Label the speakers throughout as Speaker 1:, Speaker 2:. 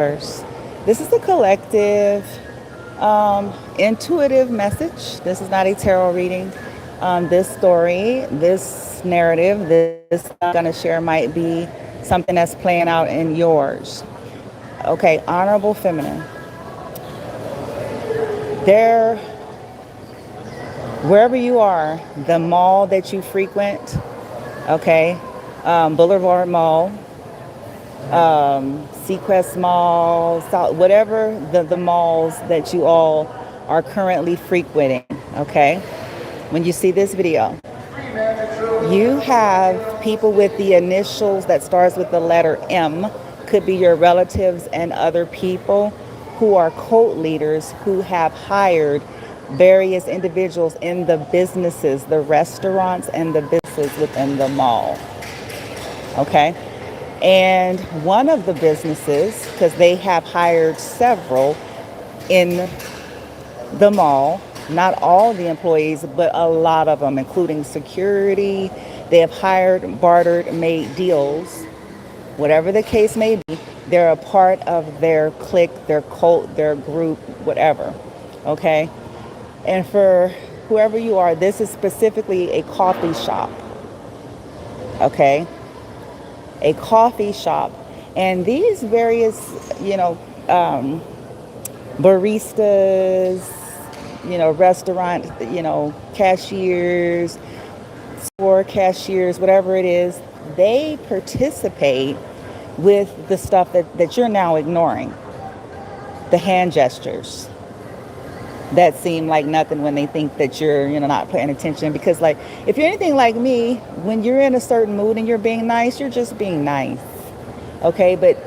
Speaker 1: First, this is a collective, intuitive message. This is not a tarot reading. This story, this narrative, this I'm going to share might be something that's playing out in yours. Okay, Honorable Feminine. There, wherever you are, the mall that you frequent, okay, Boulevard Mall, Sequest Mall, South, whatever the malls that you all are currently frequenting, okay? When you see this video, you have people with the initials that starts with the letter M, could be your relatives and other people who are cult leaders who have hired various individuals in the businesses, the restaurants and the businesses within the mall, okay? And one of the businesses, because they have hired several in the mall, not all the employees, but a lot of them, including security. They have hired, bartered, made deals. Whatever the case may be, they're a part of their clique, their cult, their group, whatever. Okay? And for whoever you are, this is specifically a coffee shop. Okay? A coffee shop. And these various, baristas, restaurant, cashiers, store cashiers, whatever it is, they participate with the stuff that you're now ignoring. The hand gestures that seem like nothing when they think that you're, not paying attention. Because, like, if you're anything like me, when you're in a certain mood and you're being nice, you're just being nice. Okay, but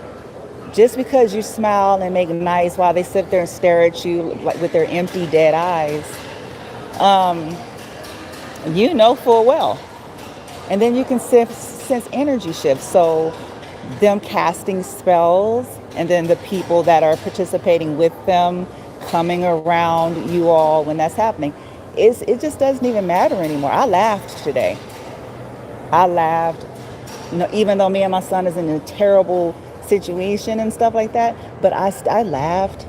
Speaker 1: just because you smile and make nice while they sit there and stare at you like with their empty, dead eyes, you know full well. And then you can sense energy shifts. So them casting spells and then the people that are participating with them coming around you all when that's happening, it just doesn't even matter anymore. I laughed today. I laughed, even though me and my son is in a terrible situation and stuff like that, but I laughed.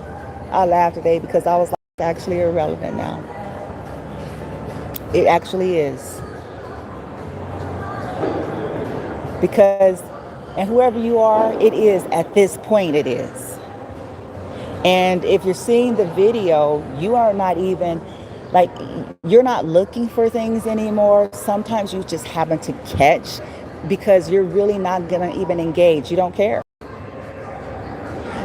Speaker 1: I laughed today because I was like, it's actually irrelevant now. It actually is. Because, and whoever you are, it is, at this point it is. And if you're seeing the video, you are not even, like, you're not looking for things anymore. Sometimes you just happen to catch because you're really not going to even engage. You don't care.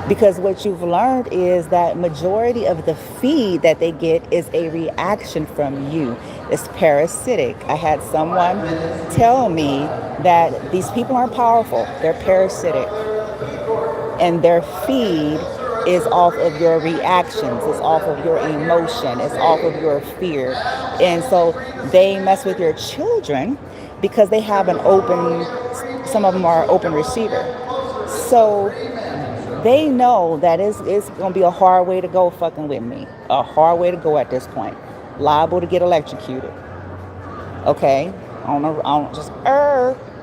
Speaker 1: Because what you've learned is that majority of the feed that they get is a reaction from you. It's parasitic. I had someone tell me that these people aren't powerful. They're parasitic. And their feed is off of your reactions. It's off of your emotion. It's off of your fear. And so they mess with your children because they have an open, some of them are open receiver. So they know that it's going to be a hard way to go fucking with me. A hard way to go at this point. Liable to get electrocuted. Okay?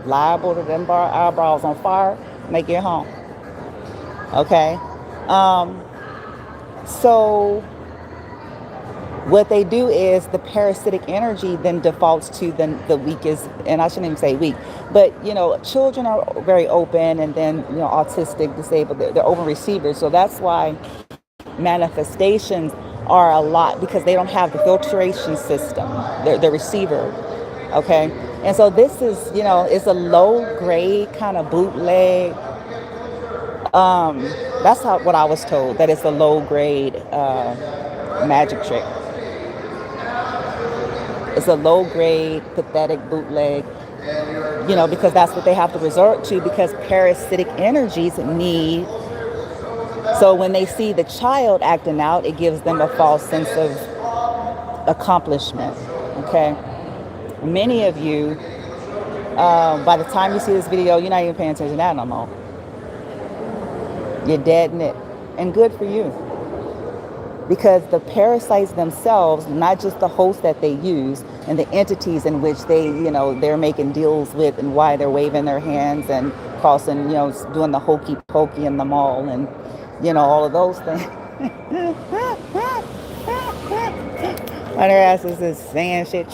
Speaker 1: Liable to them eyebrows on fire, make it home. Okay? So what they do is the parasitic energy then defaults to the weakest, and I shouldn't even say weak, but children are very open, and then autistic, disabled, they're open receivers. So that's why manifestations are a lot, because they don't have the filtration system, the receiver. Okay, and so this is it's a low grade kind of bootleg. That's what I was told, that it's a low grade magic trick. It's a low grade, pathetic bootleg, because that's what they have to resort to, because parasitic energies need. So when they see the child acting out, it gives them a false sense of accomplishment. Okay. Many of you, by the time you see this video, you're not even paying attention to that no more. You're dead in it. And good for you. Because the parasites themselves, not just the hosts that they use and the entities in which they, they're making deals with, and why they're waving their hands and crossing, doing the hokey pokey in the mall and You know, all of those things. And their asses is saying shit.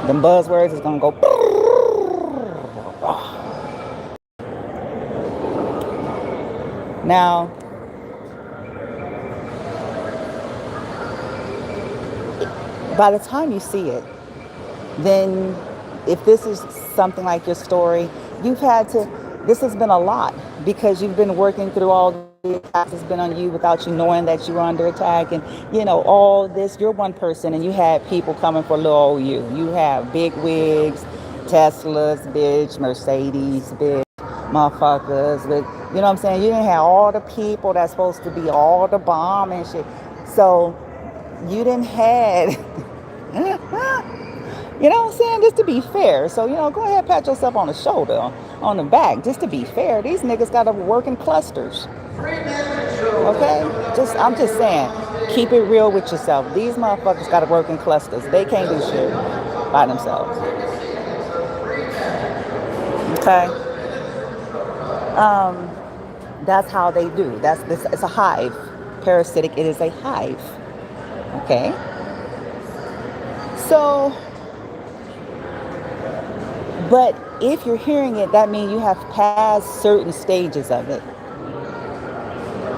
Speaker 1: Them buzzwords is gonna go. Now, by the time you see it, then if this is something like your story, this has been a lot because you've been working through all the attacks that's been on you without you knowing that you were under attack. And, you know, all this, you're one person and you had people coming for little old you. You have big wigs, Teslas, bitch, Mercedes, bitch, motherfuckers with, you know what I'm saying? You didn't have all the people that's supposed to be all the bomb and shit. So you didn't have you know what I'm saying? Just to be fair. So, you know, go ahead, pat yourself on the shoulder, on the back. Just to be fair, these niggas got to work in clusters. Okay? I'm just saying, keep it real with yourself. These motherfuckers got to work in clusters. They can't do shit by themselves. Okay? That's how they do. It's a hive. Parasitic, it is a hive. Okay? So, but if you're hearing it, that means you have passed certain stages of it.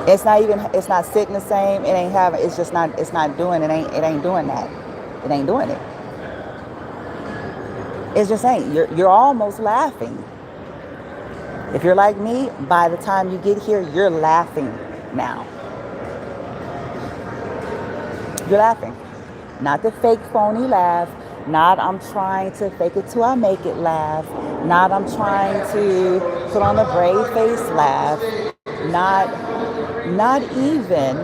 Speaker 1: It's not sitting the same. It ain't having, it's not doing, it ain't doing that. It ain't doing it. It just ain't. You're almost laughing. If you're like me, by the time you get here, you're laughing now. You're laughing. Not the fake phony laugh. Not I'm trying to fake it till I make it laugh. Not I'm trying to put on a brave face laugh. Not even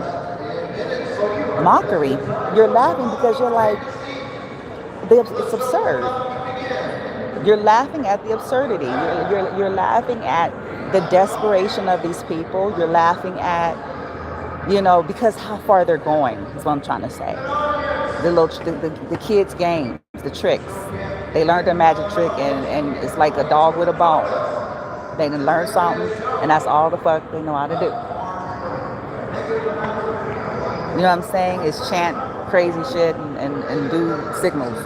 Speaker 1: mockery. You're laughing because you're like, it's absurd. You're laughing at the absurdity. You're laughing at the desperation of these people. You're laughing at, you know, because how far they're going is what I'm trying to say. The kids' games, the tricks. They learned their magic trick and it's like a dog with a bone. They done learn something and that's all the fuck they know how to do. You know what I'm saying? Is chant crazy shit and do signals.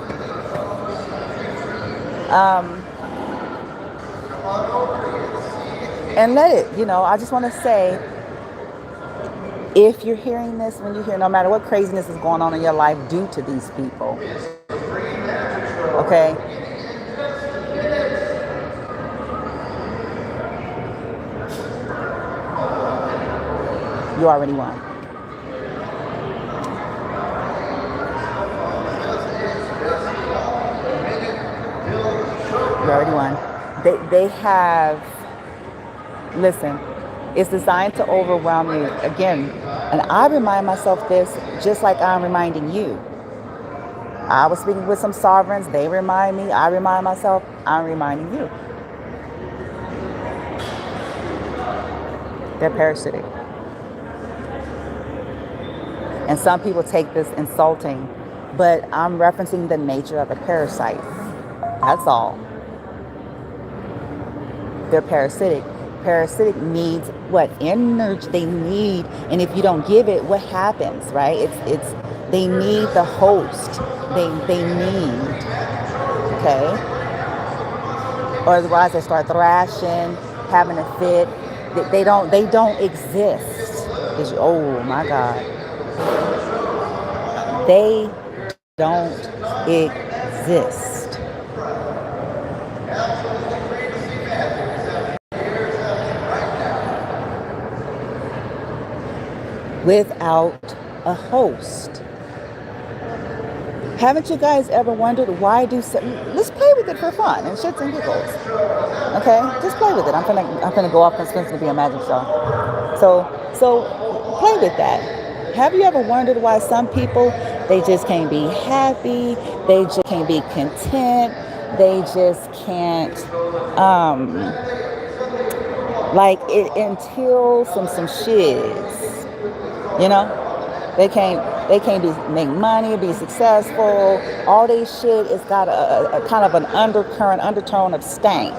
Speaker 1: And let it, you know, I just want to say, if you're hearing this, when you hear, no matter what craziness is going on in your life due to these people, okay? You already won. You already won. They have, listen, it's designed to overwhelm you. Again, and I remind myself this just like I'm reminding you. I was speaking with some sovereigns. They remind me. I remind myself. I'm reminding you. They're parasitic. And some people take this insulting, but I'm referencing the nature of a parasite. That's all. They're parasitic. Parasitic needs what? Energy they need. And if you don't give it, what happens, right? They need the host. They need. Okay? Or otherwise they start thrashing, having a fit. They don't exist. Oh my God. They don't exist. Without a host. Haven't you guys ever wondered why let's play with it for fun and shits and giggles. Okay? Just play with it. I'm gonna go off and it's gonna be a magic show. So play with that. Have you ever wondered why some people, they just can't be happy, they just can't be content, they just can't like it until some shiz. You know? They can't make money, be successful. All this shit has got a kind of an undertone of stank.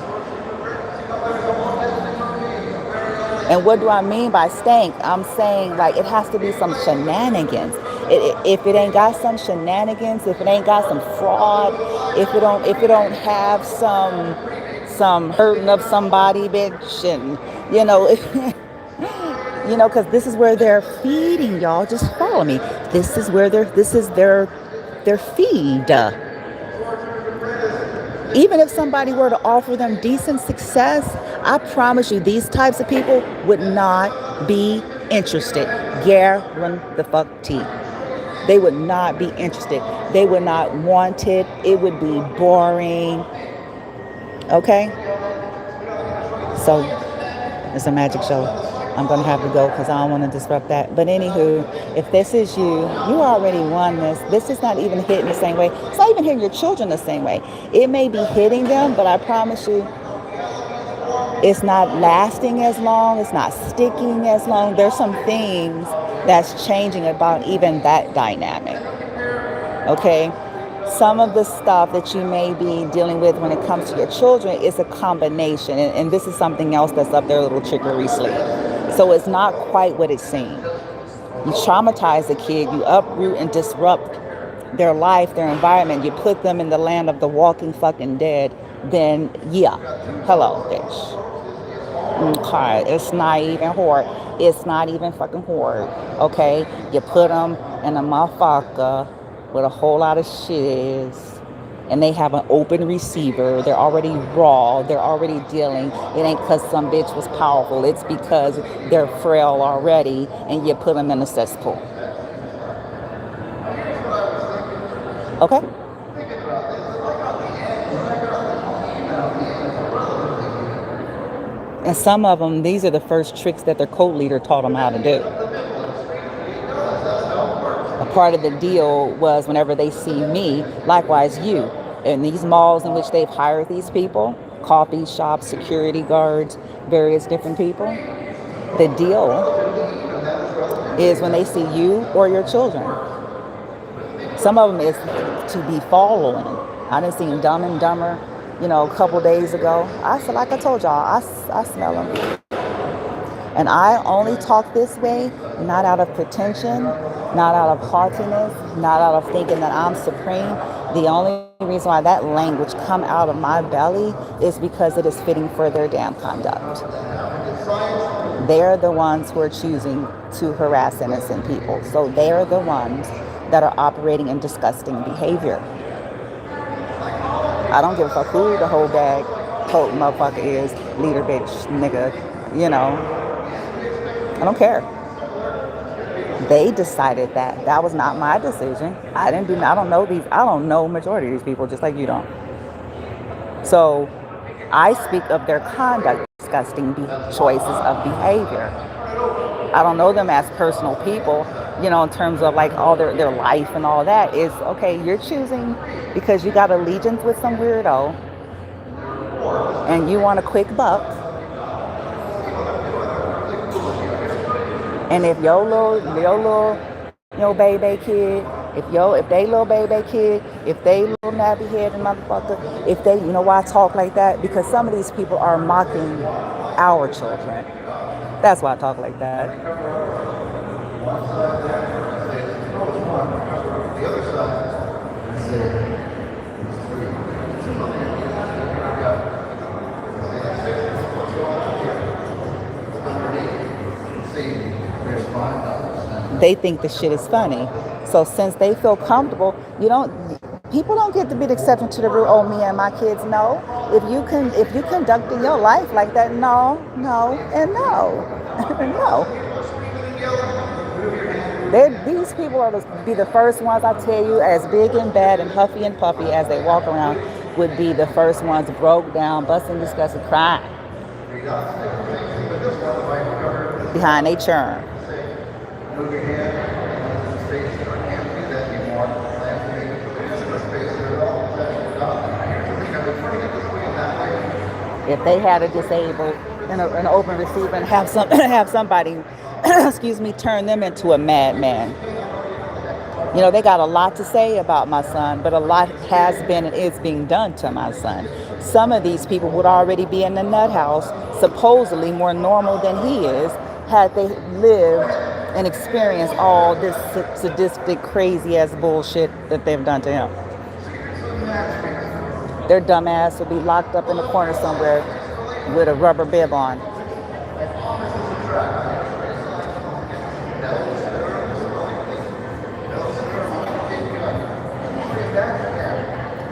Speaker 1: And what do I mean by stank? I'm saying like it has to be some shenanigans. If it ain't got some shenanigans, if it ain't got some fraud, if it don't have some hurting of somebody, bitch, and you know, you know, because this is where they're feeding y'all. Just follow me. This is their feed. Even if somebody were to offer them decent success, I promise you, these types of people would not be interested. Guarantee the fuck tea. They would not be interested. They would not want it. It would be boring. Okay? So, it's a magic show. I'm going to have to go because I don't want to disrupt that. But anywho, if this is you, you already won this. This is not even hitting the same way. It's not even hitting your children the same way. It may be hitting them, but I promise you, it's not lasting as long. It's not sticking as long. There's some things that's changing about even that dynamic. Okay? Some of the stuff that you may be dealing with when it comes to your children is a combination. And this is something else that's up their little trickery sleeve. So it's not quite what it seems. You traumatize a kid, you uproot and disrupt their life, their environment, you put them in the land of the walking fucking dead, then yeah, hello, bitch. Okay, it's not even hard. It's not even fucking hard, okay? You put them in a motherfucker with a whole lot of shiz, and they have an open receiver. They're already raw. They're already dealing. It ain't because some bitch was powerful. It's because they're frail already, and you put them in a cesspool. Okay? And some of them, these are the first tricks that their co-leader taught them how to do. A part of the deal was whenever they see me, likewise you, in these malls in which they've hired these people, coffee shops, security guards, various different people, the deal is when they see you or your children. Some of them is to be following. I done seen Dumb and Dumber, you know, a couple days ago. Like I told y'all, I smell them. And I only talk this way, not out of pretension, not out of haughtiness, not out of thinking that I'm supreme. The only reason why that language come out of my belly is because it is fitting for their damn conduct. They're the ones who are choosing to harass innocent people. So they're the ones that are operating in disgusting behavior. I don't give a fuck who the whole bag coat motherfucker is, leader, bitch, nigga, you know. I don't care. They decided that. That was not my decision. I don't know majority of these people, just like you don't. So I speak of their conduct, disgusting choices of behavior. I don't know them as personal people, you know, in terms of like all their life and all that. Is okay, you're choosing because you got allegiance with some weirdo and you want a quick buck. And if your little baby kid, if they little baby kid, if they little nappy headed motherfucker, if they, you know why I talk like that? Because some of these people are mocking our children. That's why I talk like that. They think the shit is funny. So since they feel comfortable, people don't get to be the exception to the rule. Oh, me and my kids, no. If you conducting your life like that, no, and no. No. These people are be the first ones, I tell you, as big and bad and huffy and puffy as they walk around, would be the first ones broke down, busting, disgusted, crying behind a churn. If they had a disabled and an open receiver and have somebody, excuse me, turn them into a madman. You know, they got a lot to say about my son, but a lot has been and is being done to my son. some of these people would already be in the nut house, supposedly more normal than he is, had they lived and experienced all this sadistic, crazy ass bullshit that they've done to him. Their dumb ass would be locked up in a corner somewhere with a rubber bib on.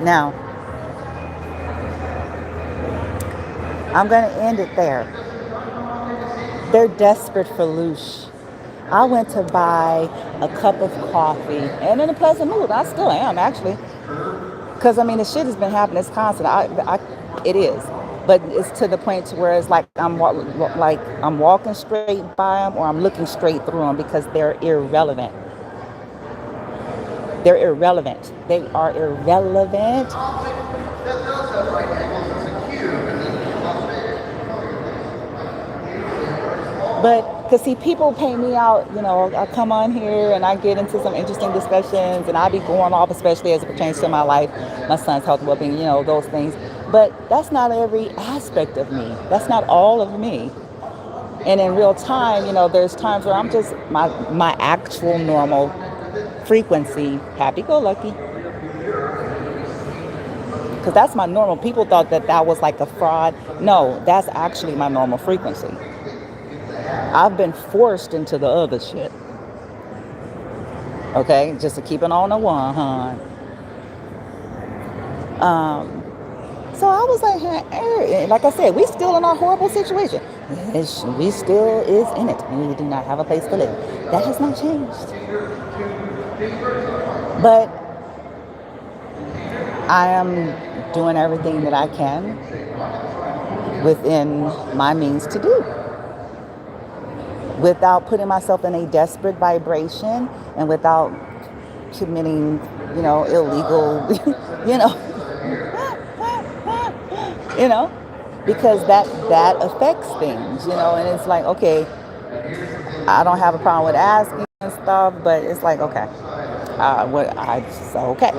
Speaker 1: Now, I'm going to end it there. They're desperate for loosh. I went to buy a cup of coffee and in a pleasant mood. I still am, actually. Because, I mean, the shit has been happening. It's constant. It is. But it's to the point to where it's like I'm walking straight by them or I'm looking straight through them because they're irrelevant. They're irrelevant. They are irrelevant. But, because see, people pay me out, I come on here and I get into some interesting discussions and I be going off, especially as it pertains to my life, my son's health and well-being, those things. But that's not every aspect of me. That's not all of me. And in real time, there's times where I'm just my actual normal frequency, happy-go-lucky. Because that's my normal. People thought that was like a fraud. No, that's actually my normal frequency. I've been forced into the other shit. Okay, just to keep it on the one, huh? So I was like, hey, like I said, we still in our horrible situation. We still is in it. We do not have a place to live. That has not changed. But I am doing everything that I can within my means to do, without putting myself in a desperate vibration and without committing, illegal, because that affects things, and it's like, okay, I don't have a problem with asking and stuff, but it's like, okay, okay.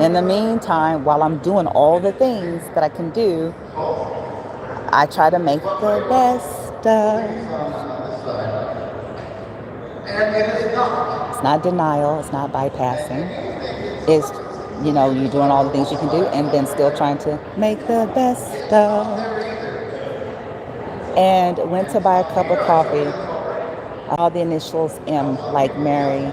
Speaker 1: In the meantime, while I'm doing all the things that I can do, I try to make the best of. It's not denial. It's not bypassing. It's, you're doing all the things you can do and then still trying to make the best of. And went to buy a cup of coffee. All the initials M, like Mary.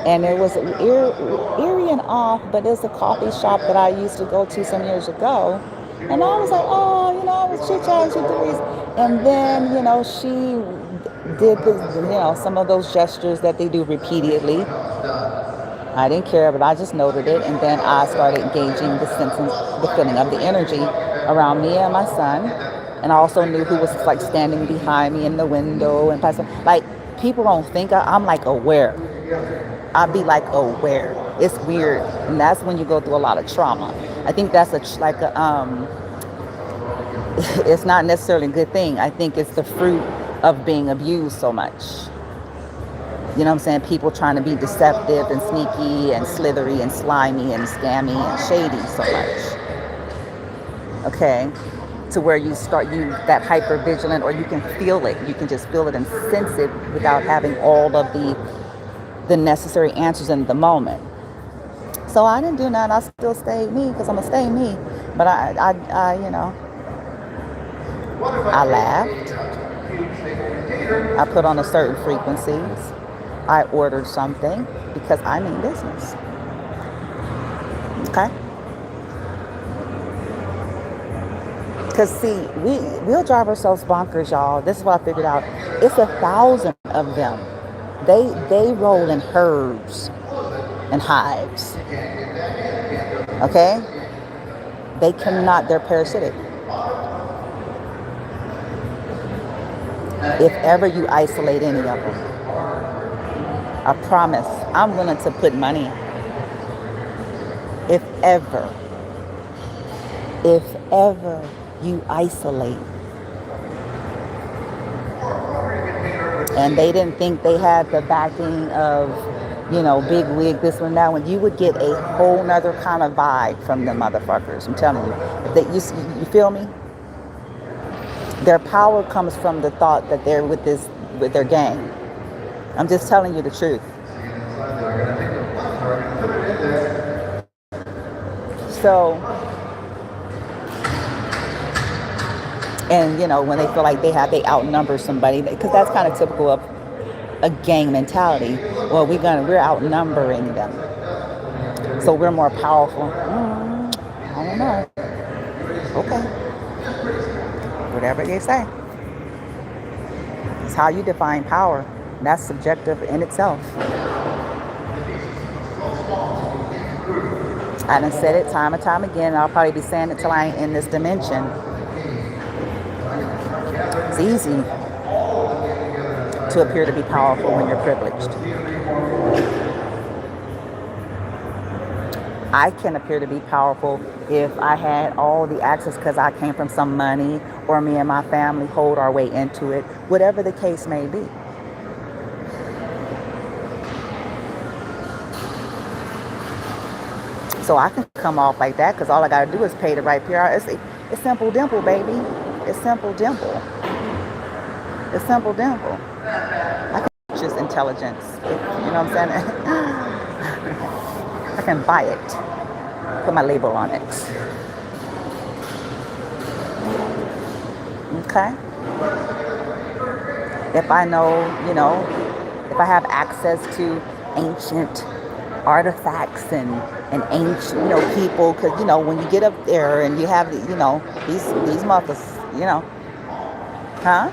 Speaker 1: And it was eerie and off, but there's a coffee shop that I used to go to some years ago. And I was like, I was chit-chatting. And then, she did this, some of those gestures that they do repeatedly. I didn't care, but I just noted it. And then I started engaging the feeling of the energy around me and my son. And I also knew who was like standing behind me in the window and passing. Like, people don't think I'm like aware. I'd be like aware. It's weird. And that's when you go through a lot of trauma. I think that's it's not necessarily a good thing. I think it's the fruit of being abused so much. You know what I'm saying? People trying to be deceptive and sneaky and slithery and slimy and scammy and shady so much. Okay? To where you that hyper vigilant, or you can feel it. You can just feel it and sense it without having all of the necessary answers in the moment. So I didn't do that. I still stayed me because I'm gonna stay me. But I laughed. I put on a certain frequencies. I ordered something because I mean business. Okay? Because see, we'll drive ourselves bonkers, y'all. This is what I figured out. It's 1,000 of them. They roll in herds and hives. Okay? They're parasitic. If ever you isolate any of them, I promise, I'm willing to put money. If ever you isolate. And they didn't think they had the backing of big wig, this one, that one, you would get a whole nother kind of vibe from them motherfuckers. I'm telling you. That you feel me? Their power comes from the thought that they're with their gang. I'm just telling you the truth. So, and when they feel like they outnumber somebody, because that's kind of typical of a gang mentality. Well, we're outnumbering them, so we're more powerful. I don't know. Okay, whatever they say. It's how you define power. That's subjective in itself. I done said it time and time again, and I'll probably be saying it till I ain't in this dimension. It's easy to appear to be powerful when you're privileged. I can appear to be powerful if I had all the access because I came from some money, or me and my family hold our way into it, whatever the case may be. So I can come off like that because all I got to do is pay the right PR. It's simple dimple, baby. It's simple dimple. It's simple dimple. I can purchase intelligence. You know what I'm saying? I can buy it. Put my label on it. Okay? If I know, if I have access to ancient artifacts and ancient, people, because, when you get up there and you have, these mothers, huh?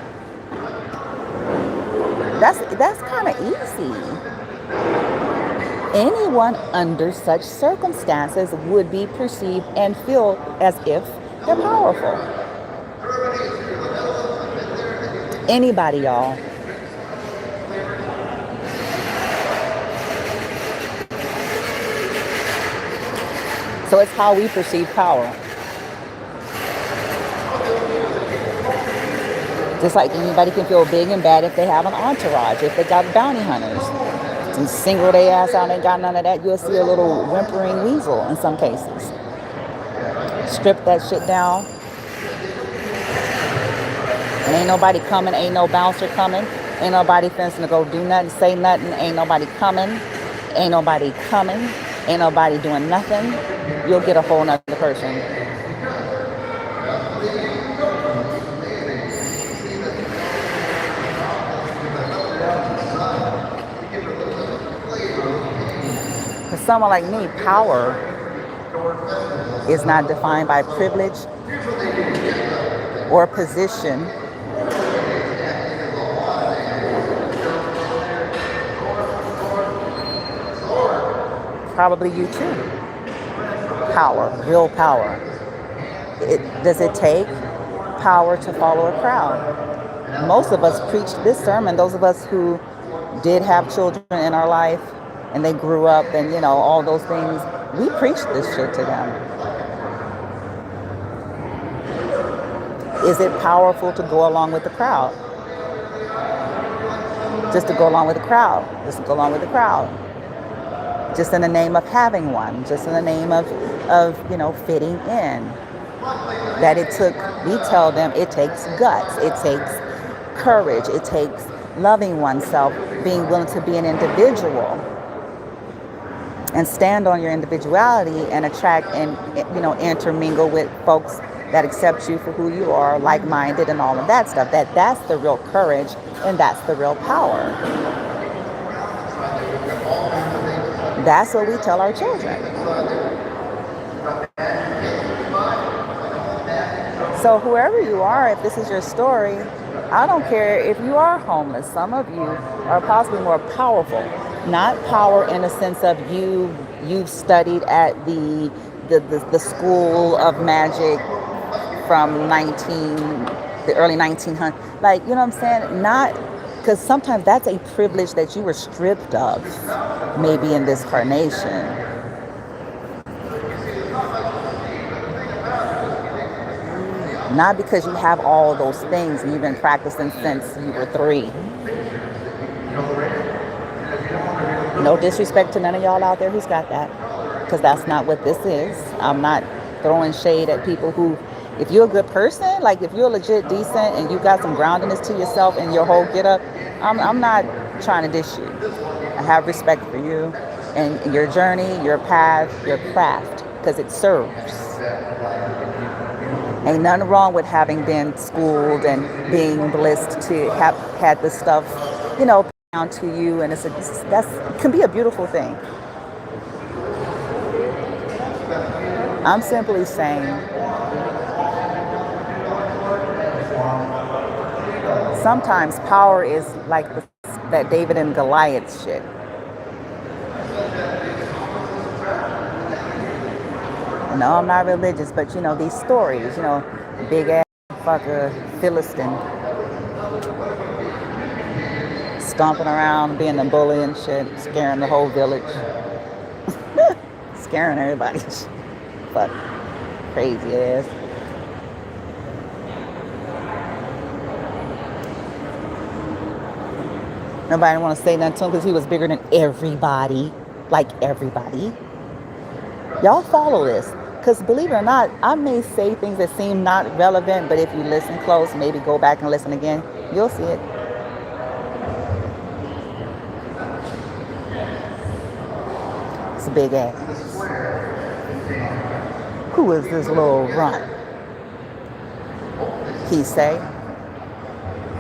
Speaker 1: That's kind of easy. Anyone under such circumstances would be perceived and feel as if they're powerful. Anybody, y'all. So it's how we perceive power. Just like anybody can feel big and bad if they have an entourage, if they got bounty hunters. And single their ass out, ain't got none of that, you'll see a little whimpering weasel in some cases. Strip that shit down. And ain't nobody coming, ain't no bouncer coming. Ain't nobody finna to go do nothing, say nothing. Ain't nobody coming. Ain't nobody coming. Ain't nobody doing nothing. You'll get a whole nother person. For someone like me, power is not defined by privilege or position. Probably you too. Power, real power. Does it take power to follow a crowd? Most of us preached this sermon, those of us who did have children in our life and they grew up and, all those things, we preached this shit to them. Is it powerful to go along with the crowd? Just to go along with the crowd. Just to go along with the crowd. Just in the name of having one. Just in the name of fitting in. That it took, we tell them, it takes guts. It takes courage. It takes loving oneself, being willing to be an individual and stand on your individuality and attract and, intermingle with folks that accept you for who you are, like-minded and all of that stuff. That's the real courage and that's the real power. That's what we tell our children. So whoever you are, if this is your story, I don't care if you are homeless. Some of you are possibly more powerful. Not power in a sense of you've studied at the school of magic from the early 1900s. Like, you know what I'm saying? Not, because sometimes that's a privilege that you were stripped of, maybe in this incarnation. Not because you have all those things and you've been practicing since you were 3. No disrespect to none of y'all out there who's got that, because that's not what this is. I'm not throwing shade at people who, if you're a good person, like if you're legit decent and you got some groundedness to yourself and your whole get up, I'm not trying to dish you. I have respect for you and your journey, your path, your craft, because it serves. Ain't nothing wrong with having been schooled and being blessed to have had this stuff, down to you, and that's it can be a beautiful thing. I'm simply saying sometimes power is like that David and Goliath shit. No, I'm not religious, but these stories, big ass fucker Philistine stomping around, being a bully and shit, scaring the whole village, scaring everybody. Fuck, crazy ass. Nobody want to say nothing to him because he was bigger than everybody, like everybody. Y'all follow this. Because believe it or not, I may say things that seem not relevant, but if you listen close, maybe go back and listen again, you'll see it. It's a big ass. Who is this little runt? He say.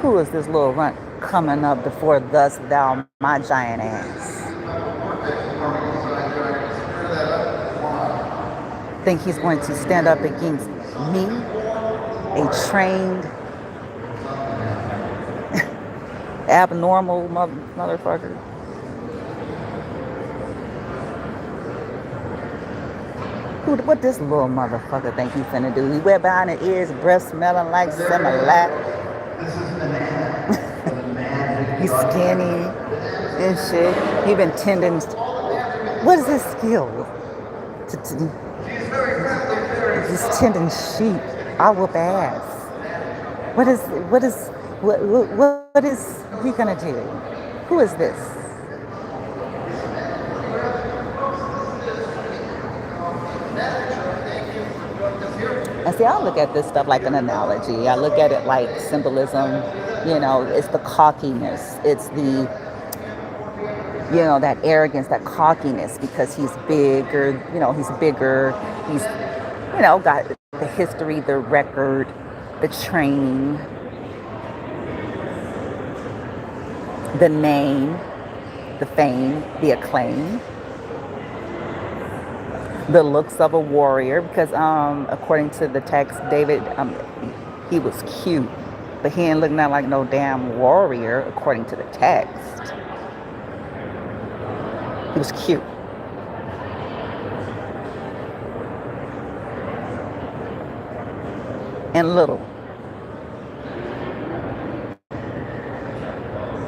Speaker 1: Who is this little runt coming up before thus thou my giant ass? Think he's going to stand up against me, a trained, abnormal motherfucker? What this little motherfucker think he finna do? He wear behind the ears, breath smelling like Similac. He's skinny and shit. He been tending. What is his skill? He's tending sheep. I whoop ass. What is he gonna do? Who is this? And see, I look at this stuff like an analogy. I look at it like symbolism. It's the cockiness. It's the, that arrogance, that cockiness, because he's bigger. He's bigger. He's, got the history, the record, the training, the name, the fame, the acclaim, the looks of a warrior, because according to the text, David, he was cute, but he ain't looking like no damn warrior according to the text. He was cute. And little.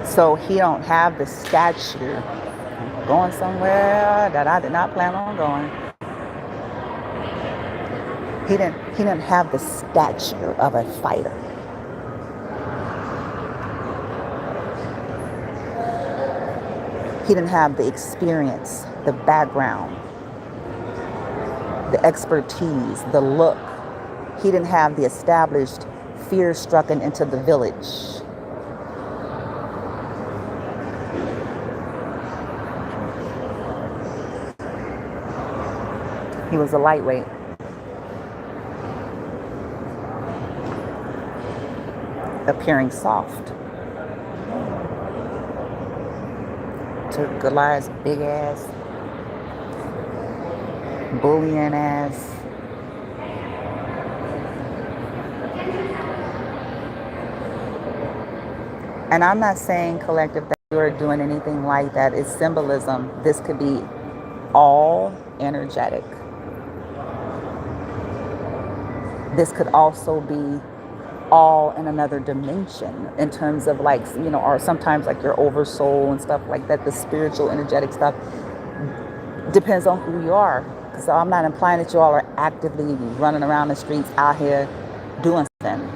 Speaker 1: So he don't have the stature going somewhere that I did not plan on going. He didn't have the stature of a fighter. He didn't have the experience, the background, the expertise, the look. He didn't have the established fear-stricken into the village. He was a lightweight. Appearing soft. To Goliath's big ass, bullying ass. And I'm not saying, collective, that you're doing anything like that. It's symbolism. This could be all energetic. This could also be all in another dimension in terms of or sometimes like your oversoul and stuff like that, the spiritual, energetic stuff. Depends on who you are. So I'm not implying that you all are actively running around the streets out here doing something.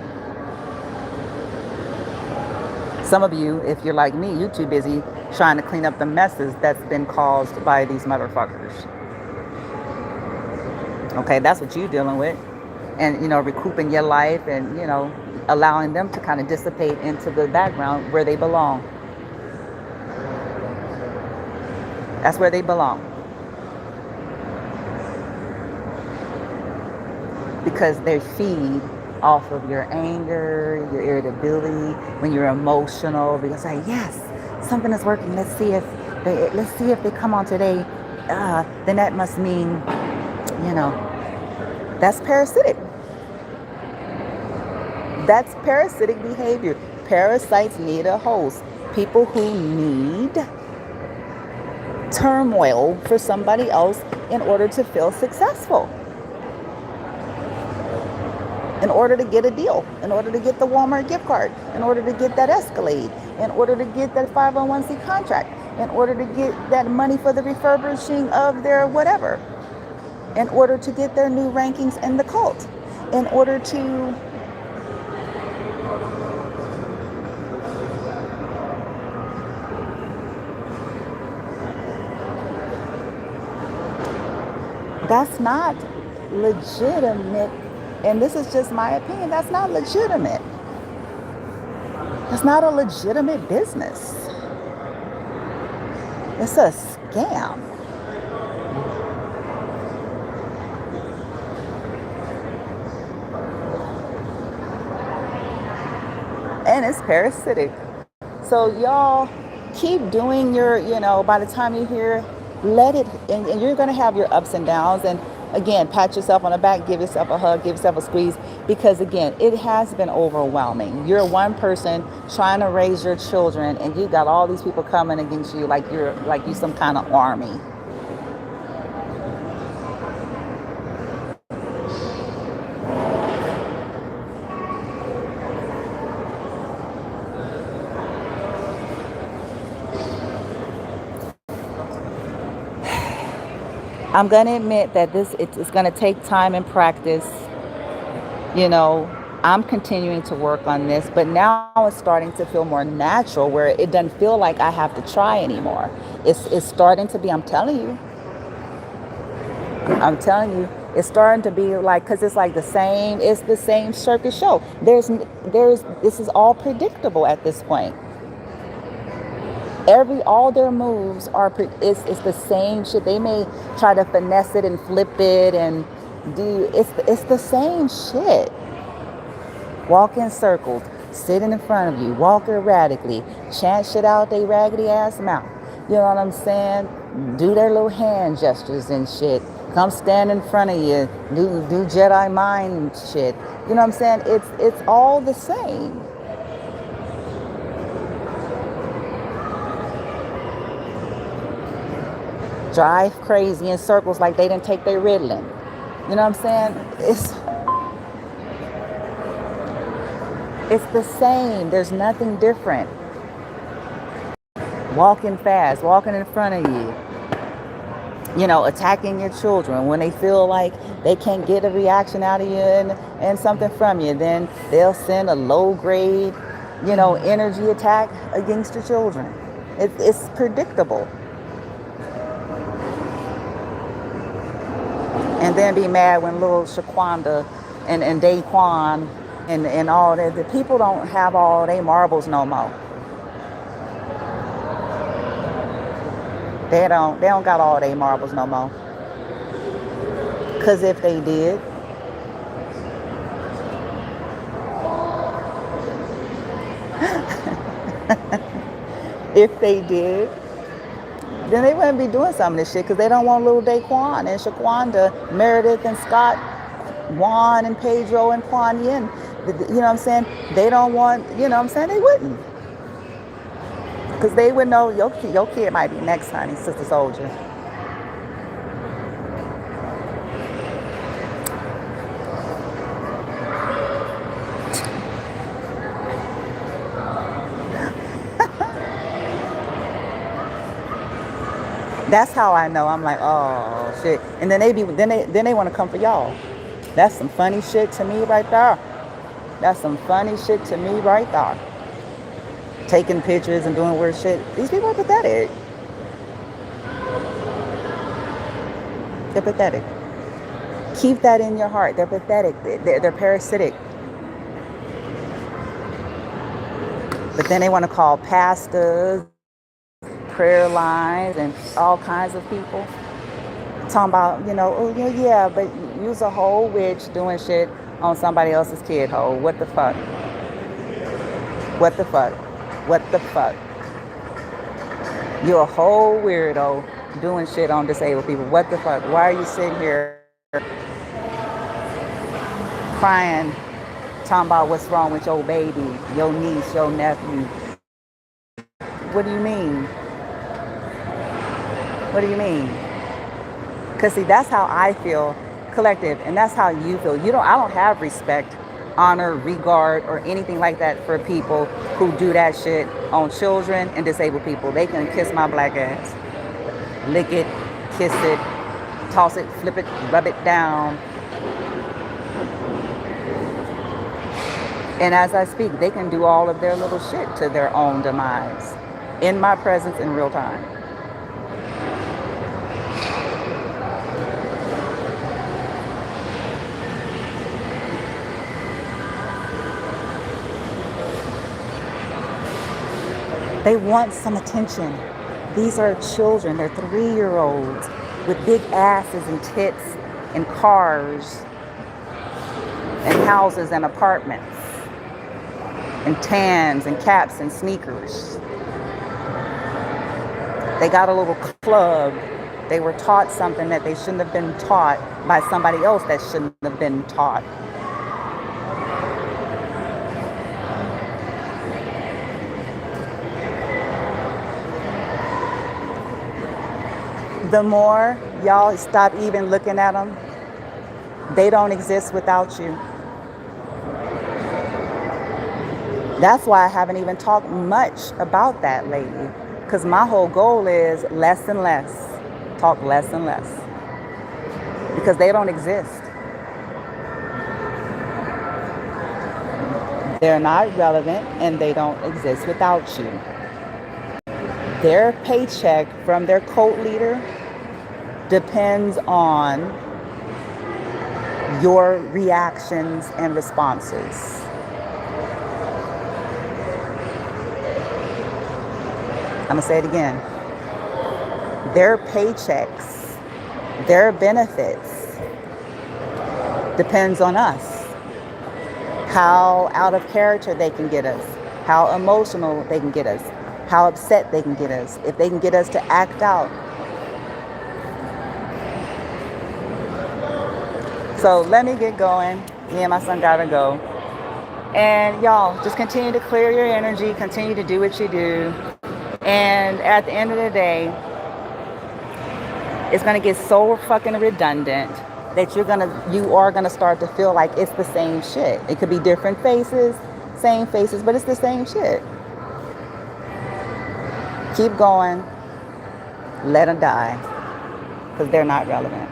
Speaker 1: Some of you, if you're like me, you're too busy trying to clean up the messes that's been caused by these motherfuckers. Okay, that's what you're dealing with. And, recouping your life and, allowing them to kind of dissipate into the background where they belong. That's where they belong. Because they feed off of your anger, your irritability, when you're emotional, because like, yes, something is working. Let's see if they come on today. Then that must mean, that's parasitic. That's parasitic behavior. Parasites need a host. People who need turmoil for somebody else in order to feel successful, in order to get a deal, in order to get the Walmart gift card, in order to get that Escalade, in order to get that 501c contract, in order to get that money for the refurbishing of their whatever, in order to get their new rankings in the cult, in order to that's not legitimate. And this is just my opinion. That's not legitimate. That's not a legitimate business. It's a scam. And it's parasitic. So y'all keep doing your, by the time you hear, let it, and you're going to have your ups and downs. And again, pat yourself on the back, give yourself a hug, give yourself a squeeze, because again, it has been overwhelming. You're one person trying to raise your children, and you got all these people coming against you like you some kind of army. I'm going to admit that it's going to take time and practice. I'm continuing to work on this, but now it's starting to feel more natural, where it doesn't feel like I have to try anymore. It's starting to be, I'm telling you, it's starting to be like, because it's like it's the same circus show. This is all predictable at this point. All their moves it's the same shit. They may try to finesse it and flip it and it's the same shit. Walk in circles, sitting in front of you, walk erratically, chant shit out they raggedy ass mouth. You know what I'm saying? Do their little hand gestures and shit. Come stand in front of you, do Jedi mind shit. You know what I'm saying? It's all the same. Drive crazy in circles like they didn't take their Ritalin. You know what I'm saying? It's the same. There's nothing different. Walking fast, walking in front of you. Attacking your children when they feel like they can't get a reaction out of you and something from you. Then they'll send a low grade, energy attack against your children. It's predictable. And then be mad when little Shaquanda and Daquan and all that. The people don't have all their marbles no more. They don't got all their marbles no more. Because if they did, then they wouldn't be doing some of this shit, because they don't want little Daquan and Shaquanda, Meredith and Scott, Juan and Pedro and Quan Yin. You know what I'm saying? They don't want, they wouldn't. Because they would know your kid might be next, honey, Sister Soldier. That's how I know. I'm like, oh shit. And then they want to come for y'all. That's some funny shit to me right there. That's some funny shit to me right there. taking pictures and doing weird shit. These people are pathetic. They're pathetic. Keep that in your heart. They're pathetic. They're parasitic. But then they want to call pastors, prayer lines, and all kinds of people. Talking about, oh, yeah, but you's a whole witch doing shit on somebody else's kid hole. What the fuck? What the fuck? What the fuck? You're a whole weirdo doing shit on disabled people. What the fuck? Why are you sitting here crying, talking about what's wrong with your baby, your niece, your nephew? What do you mean? What do you mean? Because see, that's how I feel, collective, and that's how you feel. I don't have respect, honor, regard, or anything like that for people who do that shit on children and disabled people. They can kiss my black ass. Lick it, kiss it, toss it, flip it, rub it down. And as I speak, they can do all of their little shit to their own demise in my presence in real time. They want some attention. These are children. They're 3-year-olds with big asses and tits and cars and houses and apartments and tans and caps and sneakers. They got a little club. They were taught something that they shouldn't have been taught by somebody else that shouldn't have been taught. The more y'all stop even looking at them, they don't exist without you. That's why I haven't even talked much about that lately, because my whole goal is less and less. Talk less and less. Because they don't exist. They're not relevant and they don't exist without you. Their paycheck from their cult leader depends on your reactions and responses. I'm going to say it again. Their paychecks, their benefits depends on us. How out of character they can get us, how emotional they can get us, how upset they can get us, if they can get us to act out. So let me get going. Me and my son gotta go. And y'all, just continue to clear your energy, continue to do what you do. And at the end of the day, it's gonna get so fucking redundant that you are gonna start to feel like it's the same shit. It could be different faces, same faces, but it's the same shit. Keep going. Let them die, because they're not relevant.